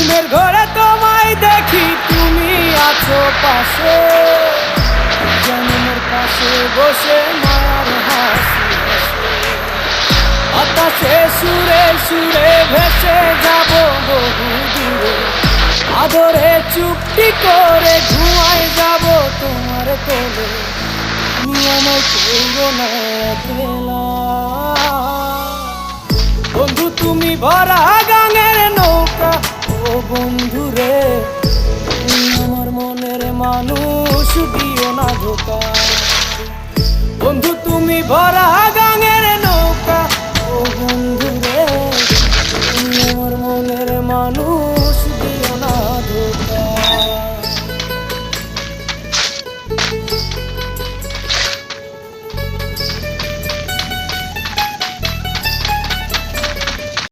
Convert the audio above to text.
ঘুমের ঘরে তোমায় দেখি, তুমি আছো পাশে, জন্মের পাশে বসে মায়ার হাসি হাসে। বাতাসে সুরে সুরে ভেসে যাব বহু দূরে, আদরে চুপটি করে ঘুমায় যাব তোমার কোলে। তুমি আমায় করো না একলা, বন্ধু তুমি ভরা গাঙের নৌকা। ও বন্ধু রে, তুমি আমার মনের মানুষ, দিও না ধোকা। বন্ধু তুমি ভরা গাঙের